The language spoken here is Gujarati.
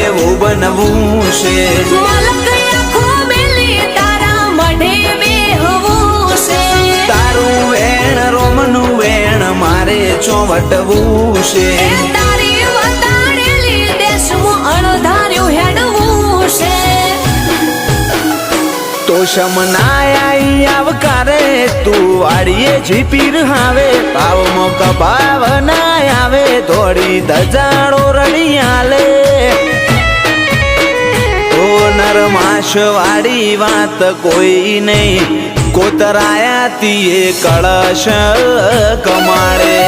એવું બનવું છે. તારું વેણ રોમનું વેણ મારે ચોવટવું છે. તો શમનાય આવકારે તું વાડીએ ઝીપીર હાવે ભાવમાં કભાવ ના આવે થોડી ધજાડો રડી આલે. તો નરમાશ વાળી વાત કોઈ નહીં કોતરાયા તીએ કળશ કમાડે.